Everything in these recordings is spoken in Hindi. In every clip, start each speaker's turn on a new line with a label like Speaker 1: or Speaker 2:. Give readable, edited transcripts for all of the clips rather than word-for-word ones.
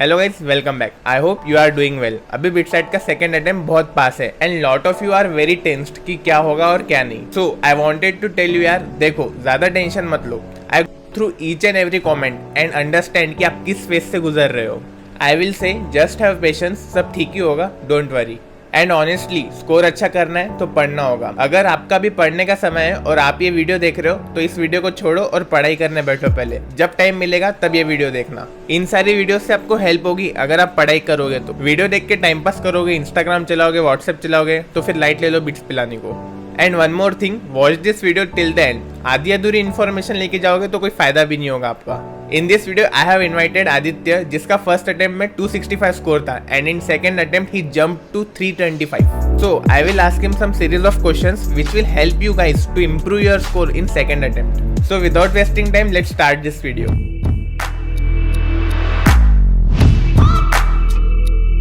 Speaker 1: Hello guys, welcome back. I hope you are doing well. अभी बिटसेट का सेकंड अटेम्प्ट बहुत पास है and lot of you are very tensed कि क्या होगा और क्या नहीं। So I wanted to tell you यार, देखो ज्यादा टेंशन मत लो। I through each and every comment and understand कि आप किस फेज से गुजर रहे हो। I will say just have patience, सब ठीक ही होगा, don't worry. And honestly score अच्छा करना है तो पढ़ना होगा। अगर आपका भी पढ़ने का समय है और आप ये वीडियो देख रहे हो तो इस वीडियो को छोड़ो और पढ़ाई करने बैठो। पहले जब टाइम मिलेगा तब ये वीडियो देखना। इन सारी वीडियो से आपको हेल्प होगी अगर आप पढ़ाई करोगे तो। वीडियो देख के टाइम पास करोगे, इंस्टाग्राम चलाओगे, व्हाट्सएप चलाओगे तो फिर लाइट ले लो बिट्स पिलाने को। And one more thing, watch this video till the end. आधी अधूरी इन्फॉर्मेशन लेके जाओगे तो कोई फायदा भी नहीं होगा आपका। In this video I have invited Aditya, जिसका फर्स्ट अटेम्प्ट में 265 स्कोर था एंड इन सेकंड अटेम्प्ट ही jump to 325. So I will ask him some series of questions which will help you guys to improve your score in second attempt. So without wasting time, let's start this video.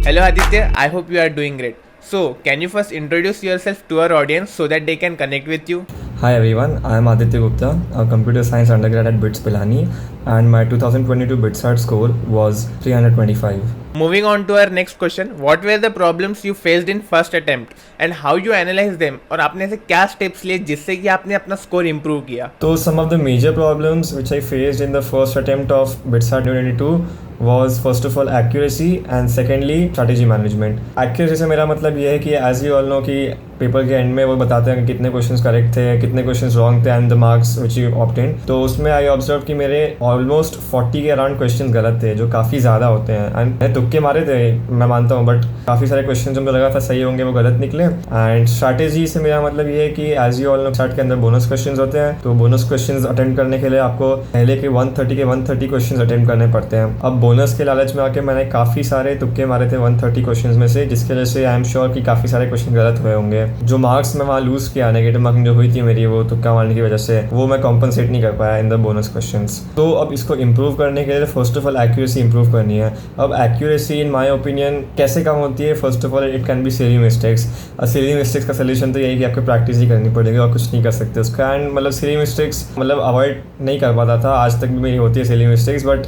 Speaker 1: Hello Aditya, I hope you are doing great. So can you first introduce yourself to our audience so that they can connect with you?
Speaker 2: Hi everyone, I am Aditya Gupta, a computer science undergrad at BITS Pilani, and my 2022 BITSAT score was 325.
Speaker 1: Moving on to our next question, what were the problems you faced in first attempt and how you analyzed them? और आपने ऐसे क्या steps लिए जिससे कि आपने अपना score improve किया?
Speaker 2: So some of the major problems which I faced in the first attempt of BITSAT 2022 was first of all accuracy and secondly strategy management. Accuracy से मेरा मतलब ये है कि as you all know कि पेपर के एंड में वो बताते हैं कि कितने क्वेश्चंस करेक्ट थे, कितने क्वेश्चंस रॉन्ग थे and the marks which you obtain. तो उसमें आई ऑब्जर्व कि मेरे ऑलमोस्ट 40 के अराउंड क्वेश्चंस गलत थे, जो काफ़ी ज़्यादा होते हैं। एंड मैं तुक्के मारे थे, मैं मानता हूँ, बट काफ़ी सारे क्वेश्चन जो मुझे लगा था सही होंगे वो गलत निकले। एंड स्ट्रैटेजी से मेरा मतलब ये है कि as you all know start के अंदर बोनस क्वेश्चन होते हैं, तो बोनस क्वेश्चन अटेम्प्ट करने के लिए आपको पहले के 130 क्वेश्चन अटेम्प्ट करने पड़ते हैं। अब बोनस के लालच में आके मैंने काफ़ी सारे तुक्के मारे थे 130 क्वेश्चन में से, जिसकी वजह से आई एम श्योर कि काफ़ी सारे क्वेश्चन गलत हुए होंगे। जो मार्क्स में वहाँ लूज़ किया, नेगेटिव मार्किंग जो हुई थी मेरी वो तुक्का मारने की वजह से, वो मैं कॉम्पनसेट नहीं कर पाया इन द बोनस क्वेश्चंस। तो अब इसको इम्प्रूव करने के लिए first of all accuracy improve करनी है। अब एक्यूरेसी इन माय ओपिनियन कैसे कम होती है? First of all it can be silly mistakes. Silly mistakes का सोल्यूशन तो यही कि आपको प्रैक्टिस ही करनी पड़ेगी और कुछ नहीं कर सकते उसका। एंड मतलब सिली मिस्टेक्स मतलब अवॉइड नहीं कर पाता था, आज तक भी मेरी होती है silly mistakes, but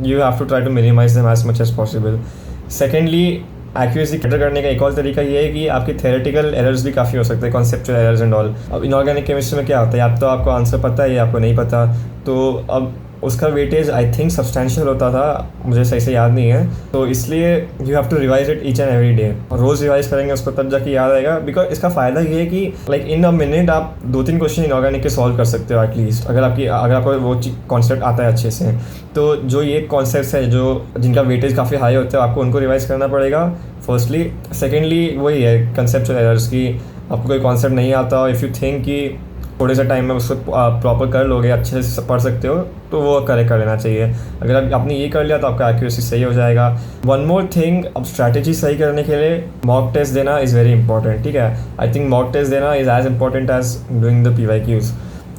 Speaker 2: you have to try to minimise them as much as possible. Secondly, accuracy better करने का एक और तरीका ये है कि आपकी थ्योरेटिकल एरर्स भी काफ़ी हो सकते हैं, कॉन्सेप्चुअल एरर्स एंड ऑल। अब इनऑर्गेनिक केमिस्ट्री में क्या होता है, आप तो आपको आंसर पता है या आपको नहीं पता, तो अब उसका वेटेज आई थिंक सब्सटैंशियल होता था, मुझे सही से याद नहीं है। तो इसलिए you have to revise it each and every day, और रोज़ रिवाइज करेंगे उसको तब जाके याद आएगा। बिकॉज इसका फ़ायदा ये है कि लाइक इन अ मिनट आप 2-3 क्वेश्चन इनऑर्गेनिक के सॉल्व कर सकते हो एटलीस्ट, अगर आपको वो कॉन्सेप्ट आता है अच्छे से। तो जो ये कॉन्सेप्ट है जो जिनका वेटेज काफ़ी हाई होता है, आपको उनको रिवाइज करना पड़ेगा फर्स्टली। सेकेंडली वही है कंसेप्चुअल एरर्स की, आपको कोई कॉन्सेप्ट नहीं आता, इफ़ यू थिंक कि थोड़े से टाइम में उसको प्रॉपर कर लोगे, अच्छे से पढ़ सकते हो, तो वो करेक्ट कर लेना चाहिए। अगर आपने ये कर लिया तो आपका एक्यूरेसी सही हो जाएगा। वन मोर थिंग, अब स्ट्रैटेजी सही करने के लिए मॉक टेस्ट देना इज़ वेरी इंपॉर्टेंट, ठीक है। आई थिंक मॉक टेस्ट देना is as important as doing the PYQs।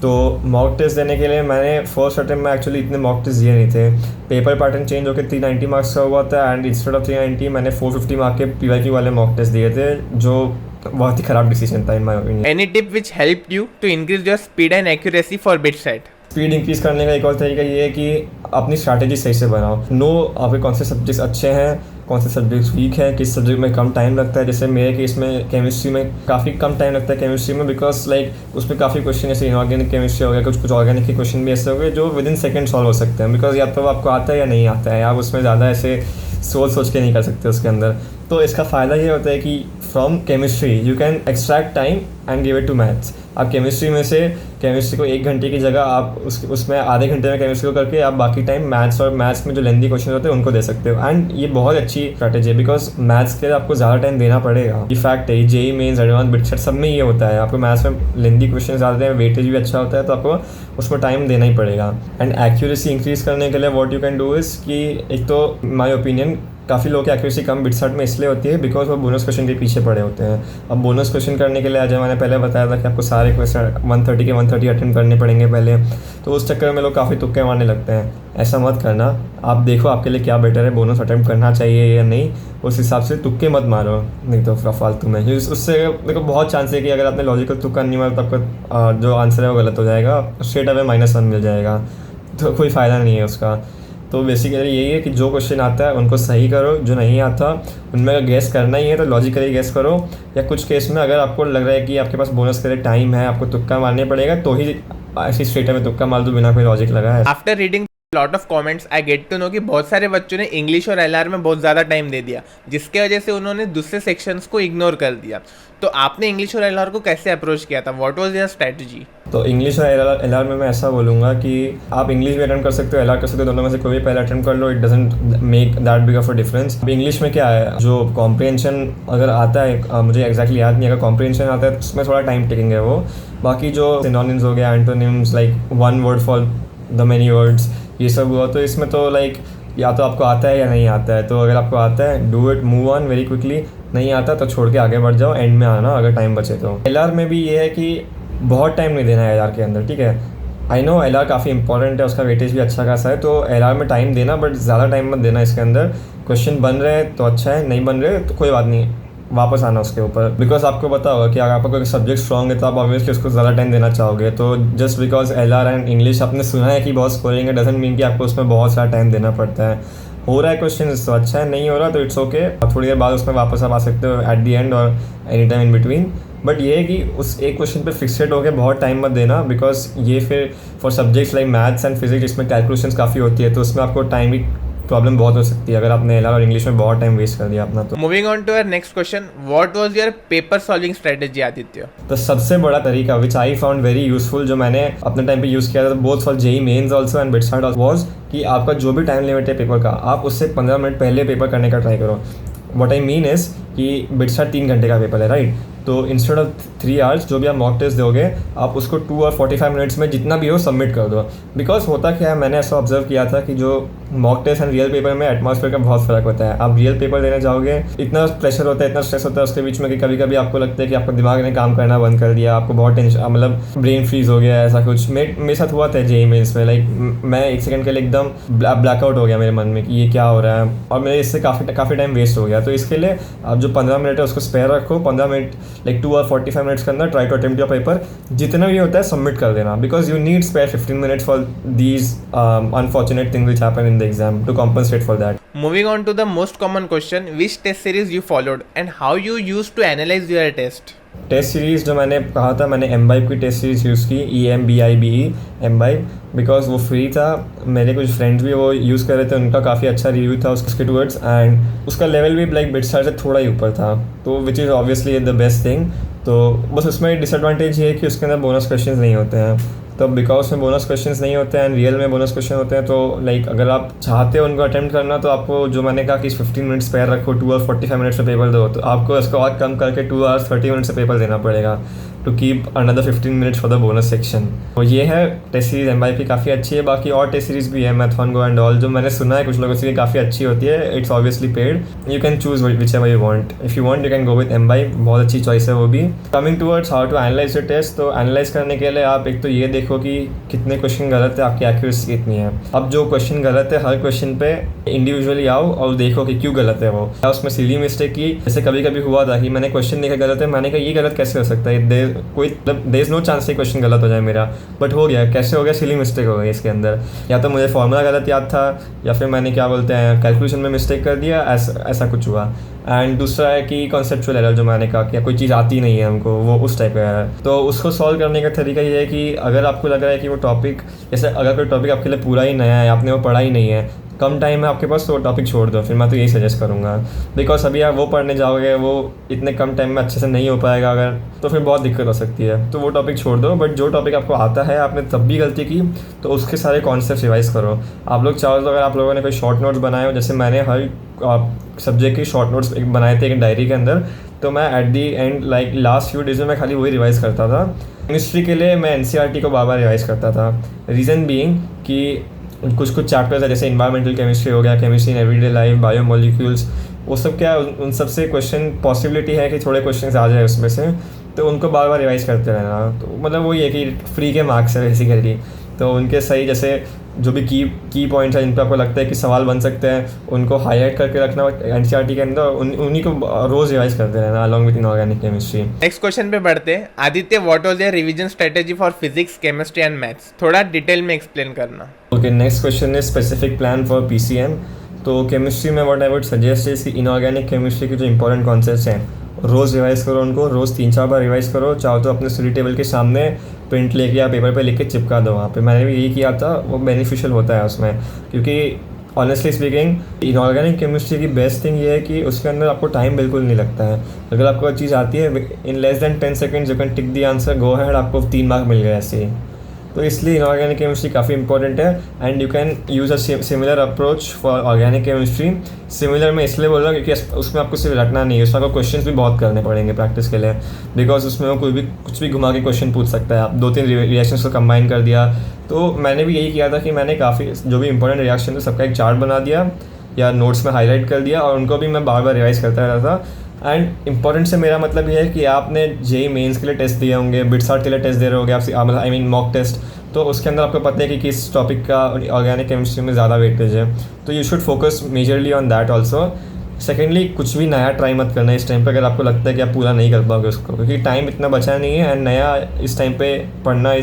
Speaker 2: तो मॉक टेस्ट देने के लिए मैंने फर्स्ट अटेम्प्ट में एक्चुअली इतने मॉक टेस्ट दिए नहीं थे। पेपर पैटर्न चेंज होकर 390 मार्क्स का हुआ था एंड इंस्टेड ऑफ 390 मैंने 450 मार्क के PYQ वाले मॉक टेस्ट दिए थे, जो बहुत ही खराब डिसीजन था in my opinion.
Speaker 1: Any tip which helped you to increase your speed and accuracy for BITSAT?
Speaker 2: Speed increase करने का एक और तरीका ये है कि अपनी स्ट्रैटेजी सही से बनाओ। नो आपके कौन से सब्जेक्ट्स अच्छे हैं, कौन से सब्जेक्ट्स वीक हैं, किस सब्जेक्ट में कम टाइम लगता है। जैसे मेरे केस में केमिस्ट्री में काफ़ी कम टाइम लगता है केमिस्ट्री में, बिकॉज लाइक उसमें काफ़ी क्वेश्चन ऐसे इनऑर्गेनिक केमिस्ट्री हो गया, कुछ ऑर्गेनिक के क्वेश्चन भी ऐसे हो गए जो विद इन सेकेंड सॉल्व हो सकते हैं, बिकॉज या तो आपको आता है या नहीं आता है, आप उसमें ज़्यादा ऐसे सोच के नहीं कर सकते उसके अंदर। तो इसका फ़ायदा ये होता है कि from chemistry you can extract time and give it to maths. आप केमिस्ट्री में से केमिस्ट्री को 1 घंटे की जगह आप उसमें आधे घंटे में केमिस्ट्री को करके आप बाकी टाइम मैथ्स और मैथ्स में जो लेंदी क्वेश्चन होते हैं उनको दे सकते हो। एंड ये बहुत अच्छी स्ट्रैटेजी है, बिकॉज मैथ्स के लिए आपको ज़्यादा टाइम देना पड़ेगा। ये फैक्ट है, जेई मेन्स, एडवांस, बिटसेट सब में ये होता है, आपको मैथ्स में लेंदी क्वेश्चन ज़्यादा हैं, वेटेज भी अच्छा होता है, तो आपको उसमें टाइम देना ही पड़ेगा। एंड एक्यूरेसी इंक्रीज़ करने के लिए what you can do is कि एक तो माई ओपिनियन काफ़ी लोगों की एक्यूरेसी कम BITSAT में इसलिए होती है बिकॉज वो बोनस क्वेश्चन के पीछे पड़े होते हैं। अब बोनस क्वेश्चन करने के लिए आज मैंने पहले बताया था कि आपको सारे क्वेश्चन 130 के 130 अटेम्प्ट करने पड़ेंगे पहले, तो उस चक्कर में लोग काफ़ी तुक्के मारने लगते हैं। ऐसा मत करना, आप देखो आपके लिए क्या बेटर है, बोनस अटेम्प्ट करना चाहिए या नहीं, उस हिसाब से तुक्के मत मारो, नहीं तो फालतू में। उससे देखो बहुत चांस है कि अगर आपने लॉजिकल तुक्का नहीं मारा तो आपका जो आंसर है वो गलत हो जाएगा, स्ट्रेट अवे -1 मिल जाएगा, तो कोई फ़ायदा नहीं है उसका। तो बेसिकली यही है कि जो क्वेश्चन आता है उनको सही करो, जो नहीं आता उनमें अगर गेस करना ही है तो लॉजिकली गेस करो, या कुछ केस में अगर आपको लग रहा है कि आपके पास बोनस के लिए टाइम है, आपको तुक्का मारने पड़ेगा, तो ही ऐसी स्ट्रेट में तुक्का मार दो बिना कोई लॉजिक लगाए।
Speaker 1: After reading lot of comments I get to know कि बहुत सारे बच्चों ने इंग्लिश और एलआर में बहुत ज़्यादा टाइम दे दिया, जिसके वजह से उन्होंने दूसरे सेक्शंस को इग्नोर कर दिया। तो आपने इंग्लिश और एलआर को कैसे अप्रोच किया था? What was your strategy?
Speaker 2: तो इंग्लिश और एलआर में मैं ऐसा बोलूँगा कि आप इंग्लिश भी अटेम्प्ट कर सकते हो, एलआर कर सकते हो, दोनों में से कोई भी पहले अटेम्प्ट कर लो, it doesn't make that big of a difference. अब इंग्लिश में क्या है, जो कॉम्प्रिहेंशन अगर आता है, मुझे एक्जैक्टली याद नहीं, अगर कॉम्प्रिहेंशन आता है तो उसमें थोड़ा टाइम टेकिंग है वो। बाकी जो सिनोनिम्स हो गया, antonyms, like one word for the many words, ये सब हुआ, तो इसमें तो लाइक या तो आपको आता है या नहीं आता है। तो अगर आपको आता है do it, move on very quickly, नहीं आता तो छोड़ के आगे बढ़ जाओ, एंड में आना अगर टाइम बचे तो। एलआर में भी ये है कि बहुत टाइम नहीं देना है एलआर के अंदर, ठीक है। आई नो एलआर काफ़ी इंपॉर्टेंट है, उसका वेटेज भी अच्छा खासा है, तो एलआर में टाइम देना, बट ज़्यादा टाइम मत देना इसके अंदर। क्वेश्चन बन रहे हैं तो अच्छा है, नहीं बन रहे तो कोई बात नहीं, वापस आना उसके ऊपर। बिकॉज आपको पता होगा कि अगर आपका कोई सब्जेक्ट स्ट्रॉन्ग है तो आप ऑब्वियसली उसको ज़्यादा टाइम देना चाहोगे। तो just because LR and English आपने सुना है कि बहुत स्कोरिंग है, डजंट मीन कि आपको उसमें बहुत सारा टाइम देना पड़ता है। हो रहा है क्वेश्चन तो अच्छा है, नहीं हो रहा तो इट्स ओके, आप थोड़ी देर बाद उसमें वापस आप आ सकते हो एट दी एंड और any time in between. But ये है कि उस एक क्वेश्चन पे फिक्सेड होकर बहुत टाइम मत देना, बिकॉज ये फिर for subjects like maths and physics जिसमें कैलकुलेशंस काफ़ी होती है, तो उसमें आपको टाइम की प्रॉब्लम बहुत हो सकती है अगर आपने एलआर और इंग्लिश में बहुत टाइम वेस्ट कर दिया अपना। तो
Speaker 1: moving on to your next question, what was your paper solving strategy Aditya?
Speaker 2: तो सबसे बड़ा तरीका which I found very useful, जो मैंने अपने टाइम पे यूज़ किया था both for JEE Mains also and BITSAT was, कि आपका जो भी टाइम लिमिट है पेपर का, आप उससे 15 मिनट पहले पेपर करने का ट्राई करो। व्हाट आई मीन इज़ कि बिटसार्ट 3 घंटे का पेपर है, राइट। तो इंस्टेड ऑफ 3 आवर्स जो भी आप मॉक टेस्ट दोगे, आप उसको 2 और 45 मिनट्स में जितना भी हो सबमिट कर दो। बिकॉज होता क्या है, मैंने ऐसा ऑब्जर्व किया था कि जो mock test and real paper में एटमॉस्फेयर का बहुत फ़र्क होता है। आप रियल पेपर देने जाओगे, इतना प्रेशर होता है, इतना स्ट्रेस होता है उसके बीच में कि कभी कभी आपको लगता है कि आपका दिमाग ने काम करना बंद कर दिया, आपको बहुत टेंशन, मतलब ब्रेन फ्रीज हो गया, ऐसा कुछ मेरे साथ हुआ था जेईई मेंस में। लाइक मैं एक सेकंड के लिए एकदम ब्लैकआउट हो गया मेरे मन में कि ये क्या हो रहा है, और मेरे इससे काफ़ी टाइम वेस्ट हो गया। तो इसके लिए आप जो 15 मिनट है उसको स्पेयर रखो, 15 मिनट लाइक 2 और 45 मिनट्स के अंदर try to attempt your paper, जितना भी होता है सबमिट कर देना, because you need spare 15 minutes for these unfortunate things which happen in the exam to compensate for that.
Speaker 1: Moving on to the most common question, which test series you followed and how you used to analyze your test?
Speaker 2: Test series जो मैंने कहा था, मैंने एमबाइब की टेस्ट सीरीज़ यूज़ की, EMBIBE एमबाइब, बिकॉज वो फ्री था। मेरे कुछ फ्रेंड्स भी वो यूज़ कर रहे थे, उनका काफ़ी अच्छा रिव्यू था उसके टूवर्ड्स, एंड उसका लेवल भी लाइक बिटसार्ट से थोड़ा ही ऊपर था, तो which is obviously the best thing. तो बस उसमें डिसएडवांटेज ये है कि उसके अंदर बोनस क्वेश्चन नहीं होते हैं, तो बिकॉज में बोनस क्वेश्चंस नहीं होते हैं, रियल में बोनस क्वेश्चन होते हैं, तो लाइक अगर आप चाहते हो उनको अटेम्प्ट करना, तो आपको जो मैंने कहा कि 15 मिनट्स पेयर रखो, 2 और 45 मिनट्स में पेपर दो, तो आपको इसको और कम करके 2 आवर्स 30 मिनट्स से पेपर देना पड़ेगा to keep another 15 minutes for the bonus section. तो ये है टेस्ट सीरीज एमबाइब की, काफ़ी अच्छी है। बाकी और टेस्ट सीरीज भी है, मैथॉन गो एंड ऑल, जो मैंने सुना है कुछ लोगों से काफ़ी अच्छी होती है। It's obviously paid, you can choose whichever you want, if you want you can go with Embibe, बहुत अच्छी चॉइस है वो भी। Coming towards how to analyse your test, तो एनालाइज करने के लिए आप एक तो ये देखो कि कितने क्वेश्चन गलत है, आपकी एक्यूरेसी कितनी है। अब जो क्वेश्चन गलत है, हर क्वेश्चन पे इंडिविजुअली आओ और देखो कि क्यों गलत है वो, क्या उसमें सीली मिस्टेक की। जैसे कभी कभी हुआ था कि मैंने क्वेश्चन देखा गलत है, मैंने कहा ये गलत कैसे हो सकता है, कोई there is no chance question गलत हो जाए मेरा, बट हो गया। कैसे हो गया? सिली मिस्टेक हो गई इसके अंदर, या तो मुझे फॉर्मूला गलत याद था, या फिर मैंने क्या बोलते हैं कैलकुलेशन में मिस्टेक कर दिया, ऐसा कुछ हुआ। एंड दूसरा है कि कॉन्सेप्चुअल एरर, जो मैंने कहा कि कोई चीज़ आती नहीं है हमको, वो उस टाइप का है। तो उसको सॉल्व करने का तरीका ये है कि अगर आपको लग रहा है कि वो टॉपिक, जैसे अगर कोई टॉपिक आपके लिए पूरा ही नया है, आपने वो पढ़ा ही नहीं है, कम टाइम है आपके पास, तो वो टॉपिक छोड़ दो। फिर मैं तो यही सजेस्ट करूँगा, बिकॉज अभी आप वो पढ़ने जाओगे, वो इतने कम टाइम में अच्छे से नहीं हो पाएगा अगर, तो फिर बहुत दिक्कत हो सकती है, तो वो टॉपिक छोड़ दो। बट जो टॉपिक आपको आता है, आपने तब भी गलती की, तो उसके सारे कॉन्सेप्ट रिवाइज करो। आप लोग चाहो तो अगर आप लोगों ने कोई शॉर्ट नोट्स बनाए हो, जैसे मैंने हर सब्जेक्ट की शॉर्ट नोट्स बनाए थे एक डायरी के अंदर, तो मैं at the and like last few days में मैं खाली वही रिवाइज़ करता था। केमिस्ट्री के लिए मैं NCERT को बार बार रिवाइज़ करता था, रीज़न बीइंग कि कुछ चैप्टर्स है, जैसे इन्वायरमेंटल केमिस्ट्री हो गया, chemistry in everyday life, biomolecules, वो सब क्या उन सब से क्वेश्चन पॉसिबिलिटी है कि थोड़े क्वेश्चन आ जाए उसमें से, तो उनको बार बार रिवाइज़ करते रहना। तो मतलब वही है कि फ्री के मार्क्स है बेसिकली, तो उनके सही, जैसे जो भी की पॉइंट्स हैं जिन पर आपको लगता है कि सवाल बन सकते हैं उनको हाईलाइट करके रखना एनसीईआरटी के अंदर, उन्हीं को रोज़ रिवाइज करते रहना along with inorganic chemistry.
Speaker 1: Next question पे बढ़ते हैं। Aditya, what was your revision strategy for physics, chemistry and maths? थोड़ा डिटेल में एक्सप्लेन करना।
Speaker 2: Okay, next question is specific plan for PCM. तो केमिस्ट्री में what I would suggest is कि इनऑर्गेनिक केमिस्ट्री के जो इंपॉर्टेंट कॉन्सेप्ट्स हैं रोज़ रिवाइज करो, उनको रोज़ 3-4 बार रिवाइज करो। चाहो तो अपने स्टडी टेबल के सामने प्रिंट लेके या पेपर पे लिख के चिपका दो वहाँ पे। मैंने भी यही किया था, वो बेनिफिशियल होता है उसमें, क्योंकि ऑनेस्टली स्पीकिंग इनऑर्गेनिक केमिस्ट्री की बेस्ट थिंग ये है कि उसके अंदर आपको टाइम बिल्कुल नहीं लगता है। अगर आपको चीज़ आती है in less than 10 seconds you can tick the answer, go had, आपको 3 मार्क मिल गए ऐसे ही। तो इसलिए इनऑर्गेनिक केमिस्ट्री काफ़ी इंपॉर्टेंट है and you can use a similar approach for organic chemistry. Similar मैं इसलिए बोल रहा हूँ क्योंकि उसमें आपको सिर्फ रटना नहीं है, उसमें आपको क्वेश्चन भी बहुत करने पड़ेंगे प्रैक्टिस के लिए, बिकॉज उसमें वो कुछ भी घुमा के क्वेश्चन पूछ सकता है। आप 2-3 रिएक्शंस को कंबाइन कर दिया। तो मैंने भी यही किया था कि मैंने काफ़ी जो भी इंपॉर्टेंट रिएक्शन थे सबका एक चार्ट बना दिया या नोट्स में हाईलाइट कर दिया और उनको भी मैं बार बार रिवाइज करता रहता था। एंड इंपॉर्टेंट से मेरा मतलब ये है कि आपने जेई मेंस के लिए टेस्ट दिए होंगे, बिटसार्ट के लिए टेस्ट दे रहे होंगे आप, आई मीन मॉक टेस्ट, तो उसके अंदर आपको पता है कि किस टॉपिक का ऑर्गेनिक केमिस्ट्री में ज़्यादा वेटेज है, तो you should focus majorly on that also. Secondly, कुछ भी नया ट्राई मत करना इस टाइम पे अगर आपको लगता है कि आप पूरा नहीं कर पाओगे उसको, क्योंकि टाइम इतना बचा नहीं है एंड नया इस टाइम पे पढ़ना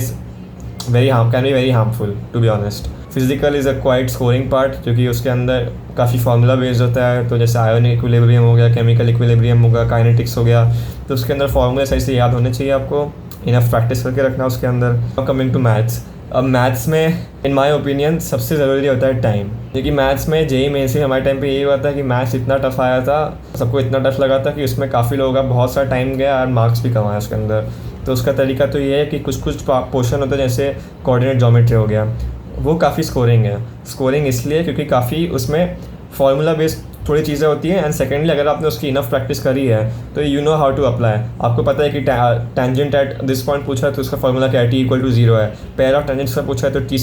Speaker 2: can be very harmful to be honest. Physical is a quite scoring part, क्योंकि उसके अंदर काफ़ी फार्मूला बेस्ड होता है। तो जैसे आयोन इक्विलिब्रियम हो गया, केमिकल इक्विलिब्रियम होगा, काइनेटिक्स हो गया, तो उसके अंदर फार्मूले सही से याद होने चाहिए आपको, इनफ प्रैक्टिस करके रखना उसके अंदर। कमिंग टू मैथ्स, अब मैथ्स में इन माय ओपिनियन सबसे ज़रूरी होता है टाइम, क्योंकि मैथ्स में जेई मेन से हमारे टाइम पे यही हुआ था कि मैथ्स इतना टफ आया था, सबको इतना टफ लगा था कि उसमें काफ़ी लोगों का बहुत सारा टाइम गया और मार्क्स भी कम आया उसके अंदर। तो उसका तरीका तो ये है कि कुछ पोर्शन होता है, जैसे कोऑर्डिनेट ज्योमेट्री हो गया, वो काफ़ी स्कोरिंग है। स्कोरिंग इसलिए क्योंकि काफ़ी उसमें फार्मूला बेस्ड थोड़ी चीज़ें होती हैं एंड सेकेंडली अगर आपने उसकी इनफ प्रैक्टिस करी है तो you know how to apply. आपको पता है कि टेंजेंट एट दिस पॉइंट पूछा है तो उसका फॉर्मूला क्या है, t=0 है। पेयर ऑफ टेंजेंट्स का पूछा है तो t²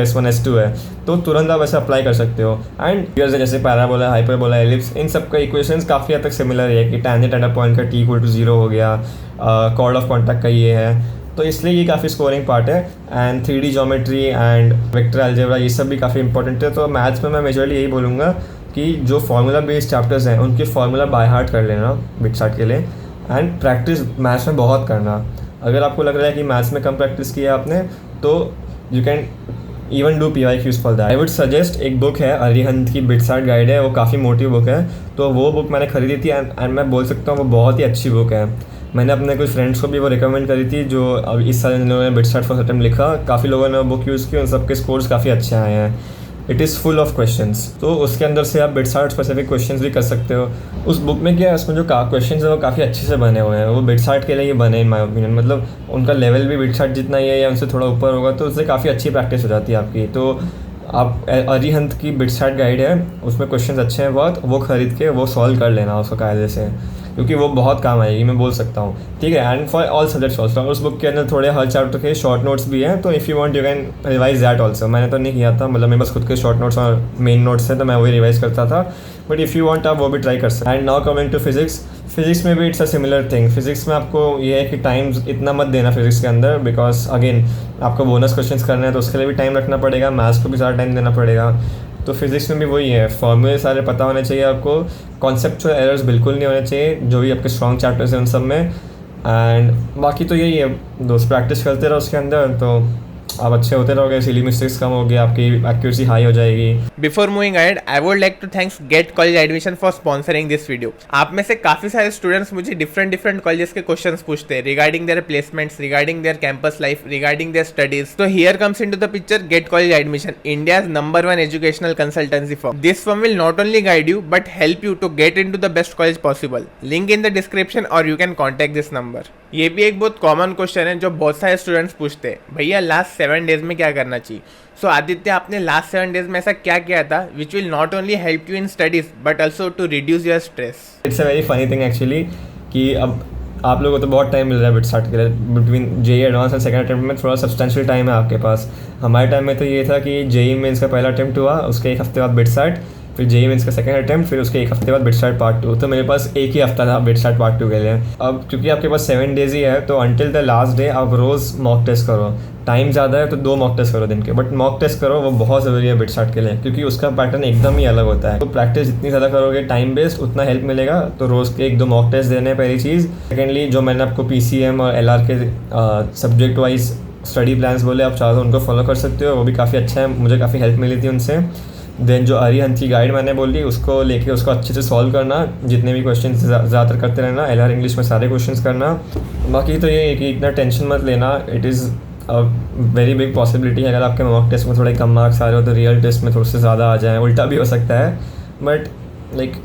Speaker 2: = s1 s2 है, तो तुरंत आप ऐसे अप्लाई कर सकते हो। एंड जैसे पैराबोला, हाइपरबोला, एलिप्स, इन सब का इक्वेशंस काफ़ी हद तक सिमिलर है कि टेंजेंट एट अ पॉइंट का t=0 हो गया, कॉर्ड ऑफ कॉन्टैक्ट का ये है, तो इसलिए ये काफ़ी स्कोरिंग पार्ट है। And 3D geometry and vector algebra ये सब भी काफ़ी इंपॉर्टेंट है। तो मैथ्स में मैं मेजरली यही बोलूँगा कि जो फार्मूला बेस्ड चैप्टर्स हैं उनके फार्मूला बाय हार्ट कर लेना बिटसार्ट के लिए एंड प्रैक्टिस मैथ्स में बहुत करना। अगर आपको लग रहा है कि मैथ्स में कम प्रैक्टिस किया आपने तो you can even do PYQs for that. I would suggest एक बुक है अरिहंत की, बिटसार्ट गाइड है, वो काफ़ी मोटी बुक है, तो वो बुक मैंने खरीदी थी एंड मैं बोल सकता हूँ वो बहुत ही अच्छी बुक है। मैंने अपने कुछ फ्रेंड्स को भी वो रिकमेंड करी थी जो अब इस साल जिन्होंने बिटसार्ट फर्स्ट अटेम्प्ट लिखा, काफ़ी लोगों ने वो बुक यूज़ की, उन सबके स्कोर्स काफ़ी अच्छे आए हैं। It is full of questions, तो उसके अंदर से आप बिटसार्ट स्पेसिफिक क्वेश्चंस भी कर सकते हो। उस बुक में क्या है, उसमें जो क्वेश्चंस है वो काफ़ी अच्छे से बने हुए हैं, वो बिटसार्ट के लिए ही बने इन माय ओपिनियन, मतलब उनका लेवल भी बिटसार्ट जितना ही है या उनसे थोड़ा ऊपर होगा, तो उससे काफ़ी अच्छी प्रैक्टिस हो जाती है आपकी। तो आप अरिहंत की बिटसार्ट गाइड है, उसमें क्वेश्चंस अच्छे हैं बहुत, वो खरीद के वो सॉल्व कर लेना उसको कायदे से, क्योंकि वो बहुत काम आएगी, मैं बोल सकता हूँ। ठीक है, and for all subjects also. उस बुक के अंदर थोड़े हर चैप्टर के शॉर्ट नोट्स भी हैं, तो if you want you can revise that also. मैंने तो नहीं किया था, मतलब मेरे पास खुद के शॉर्ट नोट्स और मेन नोट्स हैं तो मैं वही रिवाइज करता था, बट इफ़ यू वांट आप वो भी ट्राई कर सकते हैं। And now coming to physics, physics में भी it's a similar thing. Physics में आपको ये है कि टाइम इतना मत देना फिजिक्स के अंदर, बिकॉज अगेन आपको बोनस क्वेश्चंस करने हैं तो उसके लिए भी टाइम रखना पड़ेगा, मैथ्स को भी सारा टाइम देना पड़ेगा। तो फिजिक्स में भी वही है, फॉर्मूले सारे पता होने चाहिए आपको, कॉन्सेप्चुअल एरर्स बिल्कुल नहीं होने चाहिए जो भी आपके स्ट्रॉन्ग चैप्टर्स हैं उन सब में। एंड बाकी तो यही है दोस्त, प्रैक्टिस करते रहो उसके अंदर तो आप अच्छे होते रहोगे, सिली मिस्टेक्स कम होगी, आपकी एक्यूरेसी हाई हो जाएगी।
Speaker 1: Before moving ahead, I would like to thanks get college admission for sponsoring this video. आप में से काफी सारे स्टूडेंट्स मुझे डिफरेंट कॉलेजेस के क्वेश्चंस पूछते हैं regarding their placements, regarding their campus life, regarding their studies. तो here comes into the picture Get college Admission, India's number 1 educational consultancy firm. This firm will not only guide you but help you to get into the best college possible. Link in the description और you can contact this number. ये भी एक बहुत कॉमन क्वेश्चन है जो बहुत सारे स्टूडेंट्स पूछते हैं, भैया लास्ट 7 डेज में क्या करना चाहिए। सो आदित्य, आपने लास्ट 7 डेज में ऐसा क्या किया था which will not only help you in studies but also to reduce your stress?
Speaker 2: It's a very funny thing actually कि अब आप लोगों को तो बहुत टाइम मिल रहा है बिटसार्ट के लिए, between JEE advance and second attempt में थोड़ा सब्सटेंशियल टाइम है आपके पास। हमारे टाइम में तो ये था कि जेई मेंस का पहला अटेम्प्ट हुआ, उसके एक हफ्ते बाद बिटसार्ट, फिर जेई मेंस का सेकंड अटेम्प्ट, फिर उसके एक हफ्ते बाद बिटस्टार्ट पार्ट 2। तो मेरे पास एक ही हफ्ता था बिटस्टार्ट पार्ट 2 के लिए। अब क्योंकि आपके पास 7 डेज़ ही है, तो अंटिल द लास्ट डे आप रोज़ मॉक टेस्ट करो। टाइम ज़्यादा है तो 2 मॉक टेस्ट करो दिन के, बट मॉक टेस्ट करो, वो बहुत ज़रूरी है बिटस्टार्ट के लिए, क्योंकि उसका पैटर्न एकदम ही अलग होता है। तो प्रैक्टिस जितनी ज़्यादा करोगे टाइम बेस्ड, उतना हेल्प मिलेगा। तो रोज़ के 1-2 मॉक टेस्ट देने पहली चीज़। सेकेंडली, जो मैंने आपको PCM और LR के सब्जेक्ट वाइज स्टडी प्लान्स बोले, आप चाहो तो उनको फॉलो कर सकते हो, वो भी काफ़ी अच्छा है, मुझे काफ़ी हेल्प मिली थी उनसे। देन जो अरिहंत की गाइड मैंने बोली, उसको लेके उसको अच्छे से सॉल्व करना, जितने भी क्वेश्चन ज़्यादातर करते रहना, LR इंग्लिश में सारे क्वेश्चंस करना। बाकी तो ये है कि इतना टेंशन मत लेना, it is a very big possibility. अगर आपके मॉक टेस्ट में थोड़े कम मार्क्स आ रहे हो तो रियल टेस्ट में थोड़े से ज़्यादा आ जाए, उल्टा भी हो सकता है, but like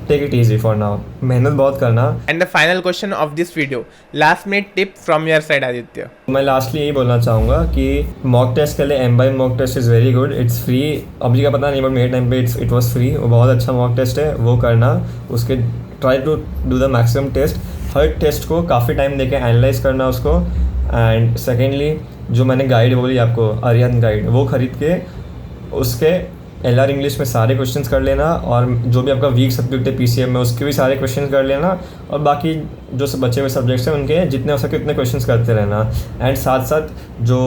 Speaker 2: take it easy for now, मेहनत बहुत करना।
Speaker 1: And the final question of this video, last minute tip from your side, Aditya.
Speaker 2: मैं लास्टली यही बोलना चाहूँगा कि मॉक टेस्ट के लिए M/by mock test is very good, it's free. अभी का पता नहीं, बट मेरे टाइम पे इट वाज फ्री। वो बहुत अच्छा मॉक टेस्ट है, वो करना। उसके try to do the maximum test, हर टेस्ट को काफ़ी टाइम देके एनालाइज करना उसको। एंड सेकेंडली, जो मैंने गाइड बोली आपको, अरिहंत गाइड, वो ख़रीद के उसके LR इंग्लिश में सारे क्वेश्चंस कर लेना, और जो भी आपका वीक सब्जेक्ट है PCM में, उसके भी सारे क्वेश्चंस कर लेना, और बाकी जो बचे हुए सब्जेक्ट्स हैं उनके जितने हो सके उतने क्वेश्चंस करते रहना। एंड साथ साथ जो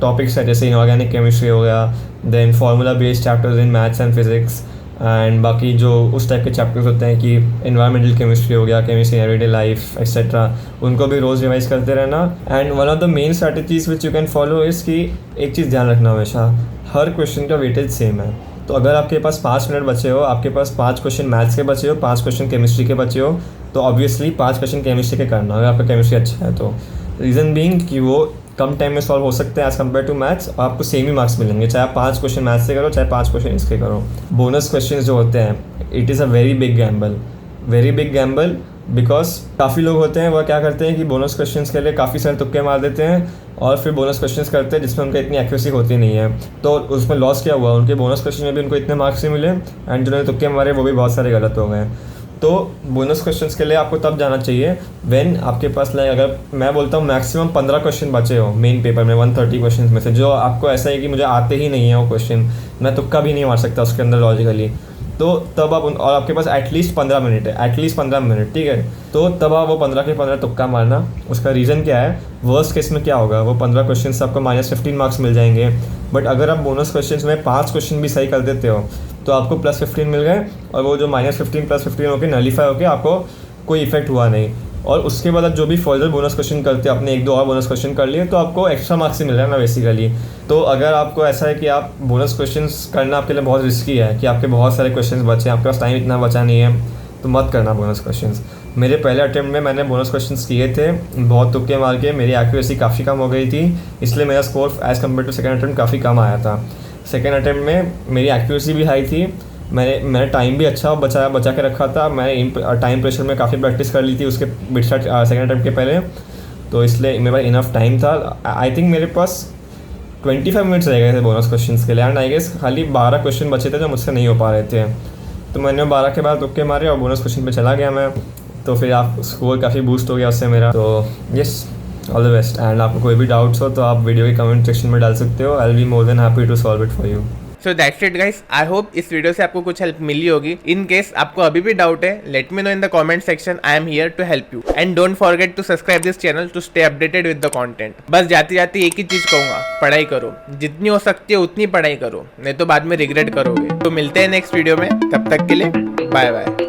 Speaker 2: टॉपिक्स है, जैसे इनऑर्गेनिक केमिस्ट्री हो गया, then formula based chapters in maths and physics, and बाकी जो उस टाइप के चैप्टर्स होते हैं कि इन्वायरमेंटल केमिस्ट्री हो गया, केमिस्ट्री एवरीडे लाइफ एक्सेट्रा, उनको भी रोज़ रिवाइज करते रहना। And one of the main strategies which you can follow is कि एक चीज़ ध्यान रखना, हमेशा हर क्वेश्चन का वेटेज सेम है। तो अगर आपके पास 5 मिनट बचे हो, आपके पास 5 क्वेश्चन मैथ्स के बचे हो, 5 क्वेश्चन केमिस्ट्री के बचे हो, तो ऑब्वियसली 5 क्वेश्चन केमिस्ट्री के करना, अगर आपका केमिस्ट्री अच्छा है तो। रीज़न बीइंग कि वो कम टाइम में सॉल्व हो सकते हैं एज़ कम्पेयर टू मैथ्स, और आपको सेम ही मार्क्स मिलेंगे, चाहे आप 5 क्वेश्चन मैथ्स से करो, चाहे 5 क्वेश्चन इसके करो। बोनस क्वेश्चन जो होते हैं, it is a very big Gamble, because काफ़ी लोग होते हैं, वह क्या करते हैं कि बोनस क्वेश्चंस के लिए काफ़ी सारे तुक्के मार देते हैं, और फिर बोनस क्वेश्चंस करते हैं जिसमें उनका इतनी एक्यूरेसी होती नहीं है। तो उसमें लॉस क्या हुआ, उनके बोनस क्वेश्चन में भी उनको इतने मार्क्स नहीं मिले, एंड जिन्होंने तुक्के मारे वो भी बहुत सारे गलत हो गए। तो बोनस क्वेश्चंस के लिए आपको तब जाना चाहिए व्हेन आपके पास, लाइक अगर मैं बोलता हूँ मैक्सिमम 15 क्वेश्चन बचे हो मेन पेपर में 130 क्वेश्चन में से, जो आपको ऐसा है कि मुझे आते ही नहीं है वो क्वेश्चन, मैं तुक्का भी नहीं मार सकता उसके अंदर लॉजिकली, तो तब आप और आपके पास एटलीस्ट 15 मिनट है, एटलीस्ट 15 मिनट, ठीक है, तो तब आप वो 15 के 15 तुक्का मारना। उसका रीज़न क्या है, वर्स्ट केस में क्या होगा, वो 15 क्वेश्चन से आपको -15 मार्क्स मिल जाएंगे, बट अगर आप बोनस क्वेश्चन में 5 क्वेश्चन भी सही कर देते हो तो आपको +15 मिल गए, और वो जो -15 +15 होकर नलीफाई होकर आपको कोई इफेक्ट हुआ नहीं। और उसके बाद आप जो भी फर्दर बोनस क्वेश्चन करते हो, आपने 1-2 और बोनस क्वेश्चन कर लिए, तो आपको एक्स्ट्रा मार्क्स ही मिल रहा है ना बेसिकली। तो अगर आपको ऐसा है कि आप बोनस क्वेश्चंस करना आपके लिए बहुत रिस्की है, कि आपके बहुत सारे क्वेश्चंस बचे हैं, आपके पास टाइम इतना बचा नहीं है, तो मत करना बोनस क्वेश्चंस। मेरे पहले अटेम्प्ट में मैंने बोनस क्वेश्चंस किए थे, बहुत तुक्के मार के, मेरी एक्यूरेसी काफ़ी कम हो गई थी, इसलिए मेरा score as compare to second attempt काफ़ी कम आया था। सेकेंड अटेम्प्ट में मेरी एक्यूरेसी भी हाई थी, मैंने टाइम भी अच्छा बचा के रखा था, मैंने टाइम प्रेशर में काफ़ी प्रैक्टिस कर ली थी उसके बिटस्टार्ट सेकेंड अटेम्प्ट के पहले, तो इसलिए मेरे पास इनफ टाइम था। आई थिंक मेरे पास 25 मिनट्स रह गए थे बोनस क्वेश्चंस के लिए, एंड आई गेस खाली 12 क्वेश्चन बचे थे जो मुझसे नहीं हो पा रहे थे, तो मैंने 12 के बाद तुक्के मारे और बोनस क्वेश्चन पे चला गया मैं, तो फिर आप स्कोर काफ़ी बूस्ट हो गया उससे मेरा। तो yes, all the best. And आपको कोई भी डाउट्स हो तो आप वीडियो के कमेंट सेक्शन में डाल सकते हो, I will be more than happy to solve it for you.
Speaker 1: So that's it guys, I hope इस वीडियो से आपको कुछ हेल्प मिली होगी। इन केस आपको अभी भी डाउट है, let me know in the comment section, I am here to help you. And don't forget to subscribe this channel to stay updated with the content. बस जाते जाते एक ही चीज कहूंगा, पढ़ाई करो, जितनी हो सकती है उतनी पढ़ाई करो, नहीं तो बाद में रिग्रेट करोगे। तो मिलते हैं नेक्स्ट वीडियो में, तब तक के लिए बाय बाय।